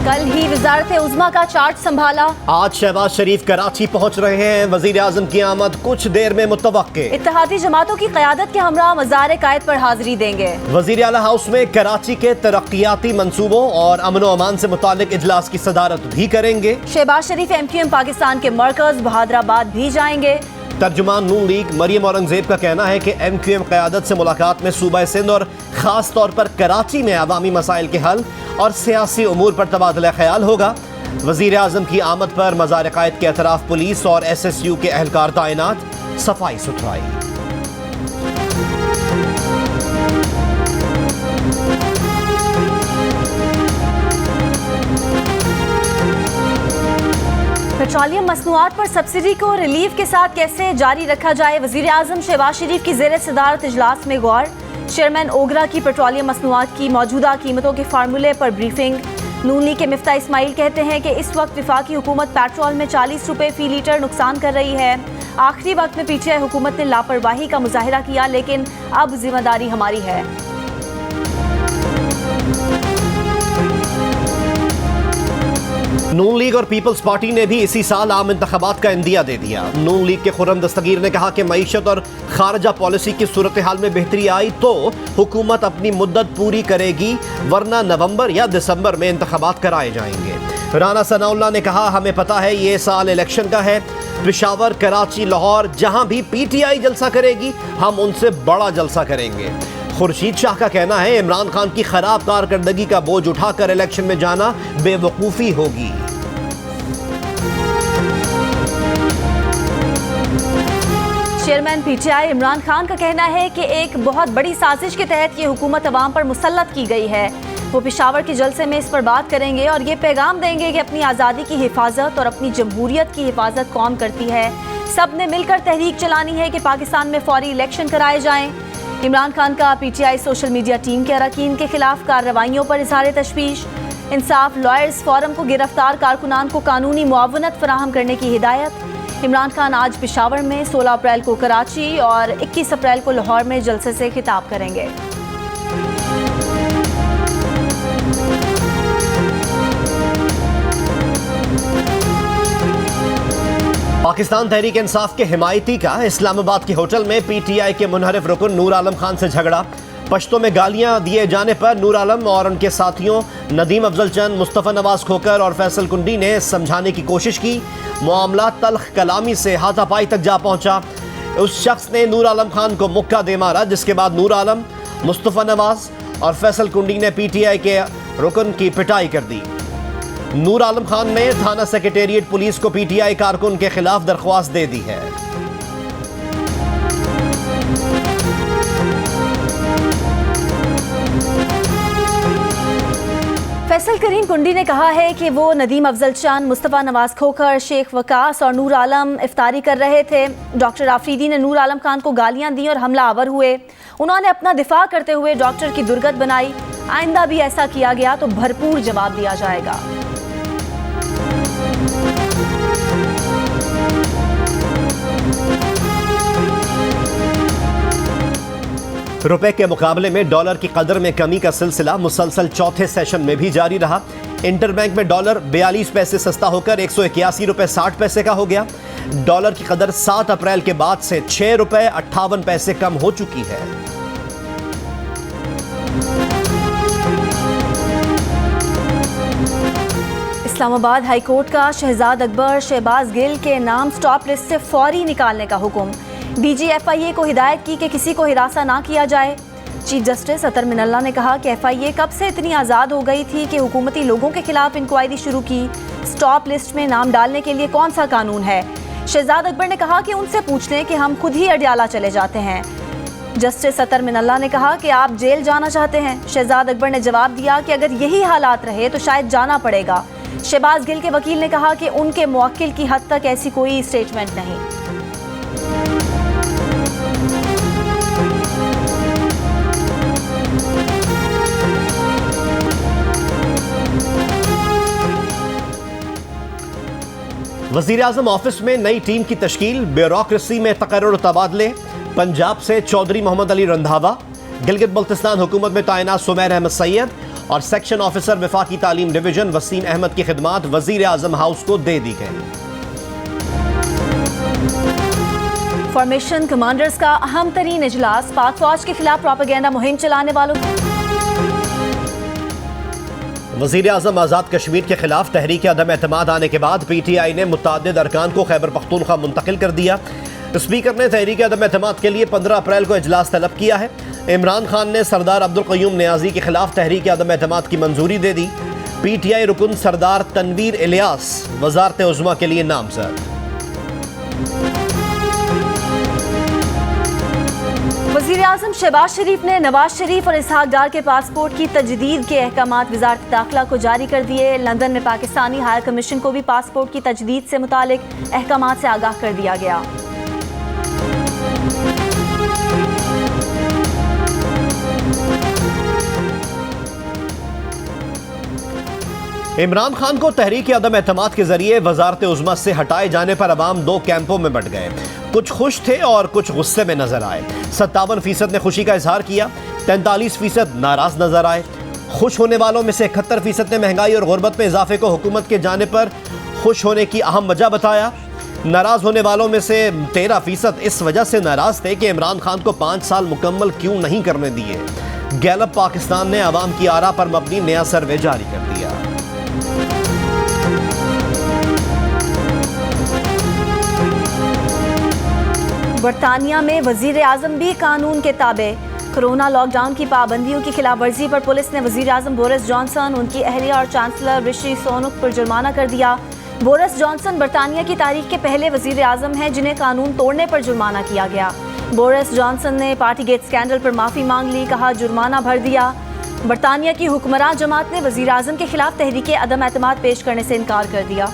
कल ही वजारत उज़्मा का चार्ज संभाला। आज शहबाज शरीफ कराची पहुंच रहे हैं। वजीर आजम की आमद कुछ देर में मुतवक्के। इत्तेहादी जमातों की क़यादत के हमरा मज़ार कायद पर हाजिरी देंगे। वजीर आला हाउस में कराची के तरक्याती मंसूबों और अमन व अमान से मुतालिक इजलास की सदारत भी करेंगे। शहबाज शरीफ MQM पाकिस्तान के मरकज बहादराबाद भी जाएंगे। तर्जुमान नून लीग मरियम औरंगजेब का कहना है कि MQM क़यादत से मुलाकात में सूबा सिंध और ख़ास तौर पर कराची में अवामी मसाइल के हल और सियासी उमूर पर तबादला ख्याल होगा। वज़ीर आज़म की आमद पर मज़ार कायद के अतराफ पुलिस और SSU के एहलकार तैनात। सफाई सुथराई। पेट्रोलियम मसनूआत पर सब्सिडी को रिलीफ के साथ कैसे जारी रखा जाए, वज़ीर आज़म शहबाज शरीफ की ज़ेर सदारत इजलास में गौर। चेयरमैन ओगरा की पेट्रोलियम मसनूआत की मौजूदा कीमतों के फार्मूले पर ब्रीफिंग। नून लीग के मिफ्ता इस्माइल कहते हैं कि इस वक्त वफाकी हुकूमत पेट्रोल में 40 रुपये फ़ी लीटर नुकसान कर रही है। आखिरी वक्त में PTI हुकूमत ने लापरवाही का मुजाहिरा किया, लेकिन अब जिम्मेदारी हमारी है। नून लीग और पीपल्स पार्टी ने भी इसी साल आम इंतखाबात का इंदिया दे दिया। नून लीग के खुर्रम दस्तगीर ने कहा कि मईशत और खारजा पॉलिसी की सूरत हाल में बेहतरी आई तो हुकूमत अपनी मुद्दत पूरी करेगी, वरना नवंबर या दिसंबर में इंतखाबात कराए जाएंगे। राना सनाउल्लाह ने कहा, हमें पता है ये साल इलेक्शन का है। पेशावर, कराची, लाहौर जहां भी PTI जलसा करेगी हम उनसे बड़ा जलसा करेंगे। खुर्शीद शाह का कहना है, इमरान खान की खराब कारकर्दगी का बोझ उठाकर इलेक्शन में जाना बेवकूफ़ी होगी। चेयरमैन PTI इमरान खान का कहना है कि एक बहुत बड़ी साजिश के तहत ये हुकूमत अवाम पर मुसल्लत की गई है। वो पेशावर के जलसे में इस पर बात करेंगे और ये पैगाम देंगे कि अपनी आज़ादी की हिफाजत और अपनी जमहूरियत की हिफाजत कौन करती है। सब ने मिलकर तहरीक चलानी है कि पाकिस्तान में फौरी इलेक्शन कराए जाएं। इमरान खान का PTI सोशल मीडिया टीम के अरकान के खिलाफ कार्रवाइयों पर इज़हार तशवीश। इंसाफ लॉयर्स फोरम को गिरफ्तार कारकुनान को कानूनी मुआवनत फराहम करने की हिदायत। इमरान खान आज पेशावर में, 16 अप्रैल को कराची और 21 अप्रैल को लाहौर में जलसे से खिताब करेंगे। पाकिस्तान तहरीक इंसाफ के हिमायती का इस्लामाबाद के होटल में PTI के मुनहरिफ रुकन नूर आलम खान से झगड़ा। पश्तो में गालियां दिए जाने पर नूर आलम और उनके साथियों नदीम अफजल चंद, मुस्तफ़ा नवाज खोकर और फैसल कुंडी ने समझाने की कोशिश की। मामला तल्ख कलामी से हाथापाई तक जा पहुंचा। उस शख्स ने नूर आलम खान को मुक्का दे मारा, जिसके बाद नूर आलम, मुस्तफ़ा नवाज और फैसल कुंडी ने PTI के रुकन की पिटाई कर दी। नूर आलम खान ने थाना सेक्रेटेरिएट पुलिस को PTI कारकुन के खिलाफ दरख्वास्त दे दी है। फैसल करीम कुंडी ने कहा है कि वो नदीम अफजल चंद, मुस्तफ़ा नवाज खोखर, शेख वकास और नूर आलम इफ्तारी कर रहे थे। डॉक्टर आफरीदी ने नूर आलम खान को गालियां दी और हमला आवर हुए। उन्होंने अपना दिफा करते हुए डॉक्टर की दुर्गत बनाई। आइंदा भी ऐसा किया गया तो भरपूर जवाब दिया जाएगा। रुपए के मुकाबले में डॉलर की कदर में कमी का सिलसिला मुसलसल चौथे सेशन में भी जारी रहा। इंटरबैंक में डॉलर 42 पैसे सस्ता होकर 181 रुपए 60 पैसे का हो गया। डॉलर की कदर 7 अप्रैल के बाद से 6 रुपए 58 पैसे कम हो चुकी है। इस्लामाबाद हाई कोर्ट का शहजाद अकबर, शहबाज गिल के नाम स्टॉप लिस्ट से फौरी निकालने का हुक्म। DG FIA को हिदायत की कि किसी को हिरासा ना किया जाए। चीफ जस्टिस अतर मिनल्ला ने कहा कि FIA कब से इतनी आज़ाद हो गई थी कि हुकूमती लोगों के खिलाफ इंक्वायरी शुरू की। स्टॉप लिस्ट में नाम डालने के लिए कौन सा कानून है। शहजाद अकबर ने कहा कि उनसे पूछ लें कि हम खुद ही अडियाला चले जाते हैं। जस्टिस अतर मिनल्ला ने कहा कि आप जेल जाना चाहते हैं। शहजाद अकबर ने जवाब दिया कि अगर यही हालात रहे तो शायद जाना पड़ेगा। शहबाज गिल के वकील ने कहा कि उनके मुवक्किल की हद तक ऐसी कोई स्टेटमेंट नहीं। वज़ीर आज़म ऑफिस में नई टीम की तश्कील, ब्यूरोक्रेसी में तकर्रुर तबादले। पंजाब से चौधरी मोहम्मद अली रंधावा, गिलगित बल्तिस्तान हुकूमत में तैनात सुमैर अहमद सैयद और सेक्शन ऑफिसर वफाकी तालीम डिवीजन वसीम अहमद की खिदमात वजीर आजम हाउस को दे दी गई। फॉर्मेशन कमांडर्स का अहम तरीन इजलास, पाक फौज के खिलाफ प्रोपेगेंडा मुहिम चलाने वालों। वजीर आजम आज़ाद कश्मीर के खिलाफ तहरीक अदम एतमाद आने के बाद PTI ने मुतअद्दिद अरकान को खैबर पख्तूनख्वा मुंतकिल कर दिया। स्पीकर ने तहरीक अदम एतमाद के लिए 15 अप्रैल को इजलास तलब किया है। इमरान खान ने सरदार अब्दुल क़य्यूम नियाज़ी के खिलाफ तहरीक अदम एतमाद की मंजूरी दे दी। PTI रुकन सरदार तनवीर इलियास वज़ारत उज़्मा के लिए नामज़द। वज़ीर आज़म शहबाज शरीफ ने नवाज शरीफ और इसहाक डार के पासपोर्ट की तजदीद के अहकामात वज़ारत दाखिला को जारी कर दिए। लंदन में पाकिस्तानी हाई कमीशन को भी पासपोर्ट की तजदीद से मुतालिक अहकामात से आगाह कर दिया गया। इमरान खान को तहरीक अदम एतमाद के जरिए वज़ारत उज़्मा से हटाए जाने पर अवाम दो कैंपों में बंट गए। कुछ खुश थे और कुछ गुस्से में नजर आए। 57% ने खुशी का इजहार किया, 43% नाराज नजर आए। खुश होने वालों में से 71% ने महंगाई और गुर्बत में इजाफे को हुकूमत के जाने पर खुश होने की अहम वजह बताया। नाराज होने वालों में से 13% इस वजह से नाराज थे कि इमरान खान को 5 साल मुकम्मल क्यों नहीं करने दिए। गैलप पाकिस्तान ने अवाम की आरा पर मबनी नया सर्वे जारी कर दिया। बरतानिया में वजीर आजम भी कानून के ताबे। कोरोना लॉकडाउन की पाबंदियों की खिलाफ वर्जी पर पुलिस ने वजीर आजम बोरिस जॉनसन, उनकी अहलिया और चांसलर ऋषि सुनक पर जुर्माना कर दिया। बोरिस जॉनसन बरतानिया की तारीख के पहले वजीर आजम हैं जिन्हें कानून तोड़ने पर जुर्माना किया गया। बोरिस जॉनसन ने पार्टी गेट स्कैंडल पर माफी मांग ली, कहा जुर्माना भर दिया। बरतानिया की हुक्मरान जमात ने वजीर आजम के खिलाफ तहरीक अदम एतमाद पेश करने से इनकार कर दिया।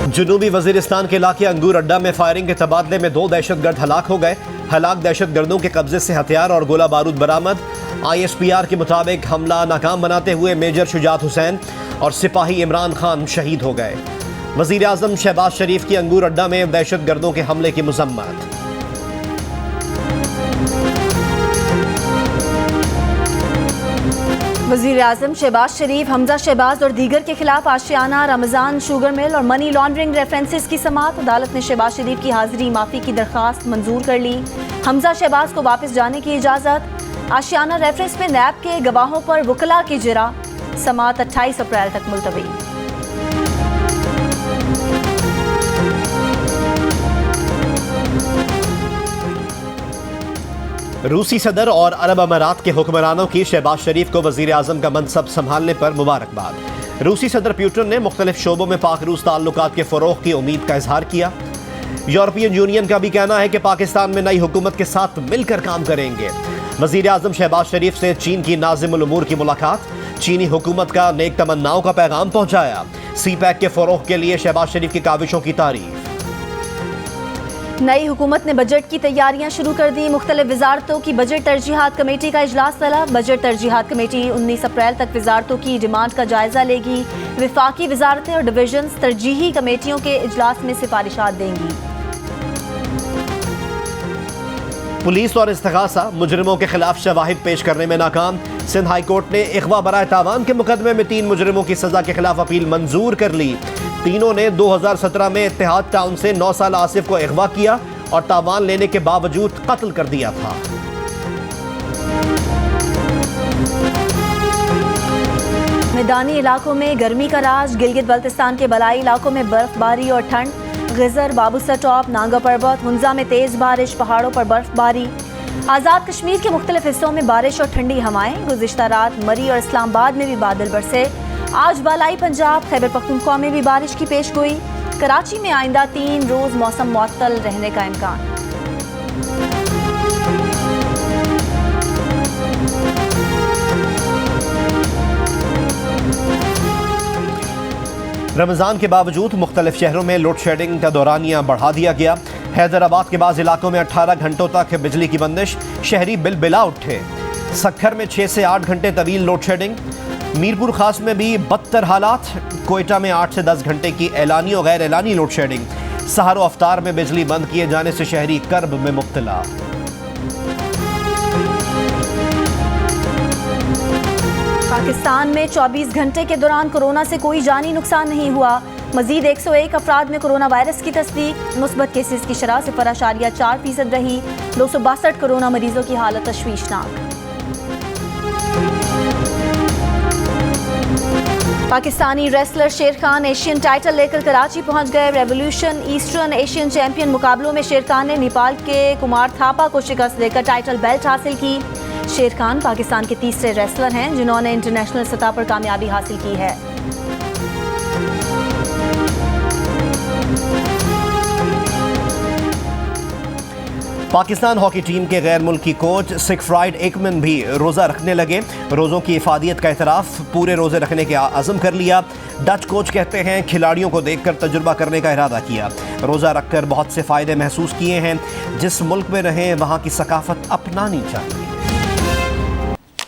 जनूबी वजीरिस्तान के इलाके अंगूर अड्डा में फायरिंग के तबादले में 2 दहशतगर्द हलाक हो गए। हलाक दहशतगर्दों के कब्जे से हथियार और गोला बारूद बरामद। ISPR के मुताबिक हमला नाकाम बनाते हुए मेजर शुजात हुसैन और सिपाही इमरान खान शहीद हो गए। वजीर आजम शहबाज शरीफ की अंगूर अड्डा में दहशतगर्दों के हमले की मजम्मत। वज़ीर आज़म शहबाज शरीफ, हमजा शहबाज और दीगर के खिलाफ आशियाना, रमज़ान, शुगर मिल और मनी लॉन्ड्रिंग रेफरेंसेस की समाअत। अदालत ने शहबाज शरीफ की हाजिरी माफ़ी की दरख्वास्त मंजूर कर ली। हमजा शहबाज को वापस जाने की इजाज़त। आशियाना रेफरेंस में नैब के गवाहों पर वकला की जिरा। समाअत 28 अप्रैल तक मुलतवी। रूसी सदर और अरब अमारात के हुक्मरानों की शहबाज शरीफ को वजीर आजम का मनसब संभालने पर मुबारकबाद। रूसी सदर पुतिन ने मुख्तलिफ शोबों में पाक रूस ताल्लुकात के फ़रोग़ की उम्मीद का इजहार किया। यूरोपियन यूनियन का भी कहना है कि पाकिस्तान में नई हुकूमत के साथ मिलकर काम करेंगे। वजीर आजम शहबाज शरीफ से चीन की नाज़िमुल उमूर की मुलाकात। चीनी हुकूमत का नेक तमन्नाओं का पैगाम पहुंचाया। CPEC के फ़रोग़ के लिए शहबाज शरीफ की काविशों की तारीफ। नई हुकूमत ने बजट की तैयारियां शुरू कर दी। मुख्तलिफ वजारतों की बजट तरजीहात कमेटी का इजलास तलब। बजट तरजीहात कमेटी 19 अप्रैल तक वजारतों की डिमांड का जायजा लेगी। विफाकी वजारतें और डिवीजन्स तरजीही कमेटियों के इजलास में सिफारिशात देंगी। पुलिस और इस्तिगासा मुजरिमों के खिलाफ शवाहिद पेश करने में नाकाम। सिंध हाई कोर्ट ने इगवा बराए तावान के मुकदमे में 3 मुजरिमों की सजा के खिलाफ अपील मंजूर कर ली। तीनों ने 2017 में इत्तेहाद टाउन से 9 साल आसिफ को अगवा किया और तावान लेने के बावजूद कत्ल कर दिया था। मैदानी इलाकों में गर्मी का राज। गिलगित बल्तिस्तान के बलाई इलाकों में बर्फबारी और ठंड। गिजर, बाबूसा टॉप, नांगा पर्वत, हुंजा में तेज बारिश, पहाड़ों पर बर्फबारी। आज़ाद कश्मीर के मुख्तलिफ हिस्सों में बारिश और ठंडी हवाएं। गुज़िश्ता रात मरी और इस्लामाबाद में भी बादल बरसे। आज बालाई पंजाब, खैबर पख्तूनख्वा में भी बारिश की पेशगोई। कराची में आइंदा 3 रोज मौसम मुअत्तल रहने का इम्कान। रमजान के बावजूद मुख्तलिफ शहरों में लोड शेडिंग का दौरानिया बढ़ा दिया गया। हैदराबाद के बाद इलाकों में 18 घंटों तक बिजली की बंदिश। शहरी बिलबिला उठे। सक्खर में 6 से 8 घंटे तवील लोड शेडिंग। मीरपुर खास में भी बदतर हालात। कोयटा में 8 से 10 घंटे की एलानी और गैर एलानी लोड शेडिंग। सहर व अफ्तार में बिजली बंद किए जाने से शहरी कर्ब में मुब्तला। पाकिस्तान में 24 घंटे के दौरान कोरोना से कोई जानी नुकसान नहीं हुआ। मजीद 101 अफराद में कोरोना वायरस की तस्दीक। मुस्बत केसेस की शरह 0.4% रही। 262 कोरोना मरीजों की हालत तशवीशनाक। पाकिस्तानी रेसलर शेर खान एशियन टाइटल लेकर कराची पहुंच गए। रेवोल्यूशन ईस्टर्न एशियन चैंपियन मुकाबलों में शेर खान ने नेपाल के कुमार थापा को शिकस्त देकर टाइटल बेल्ट हासिल की। शेर खान पाकिस्तान के तीसरे रेसलर हैं जिन्होंने इंटरनेशनल सतह पर कामयाबी हासिल की है। पाकिस्तान हॉकी टीम के गैर मुल्की कोच सिगफ्राइड एकमन भी रोज़ा रखने लगे। रोज़ों की इफादियत का एतराफ़, पूरे रोज़े रखने के आज़म कर लिया। डच कोच कहते हैं खिलाड़ियों को देखकर तजुर्बा करने का इरादा किया। रोज़ा रखकर बहुत से फ़ायदे महसूस किए हैं। जिस मुल्क में रहें वहाँ की सकाफ़त अपनानी चाहिए।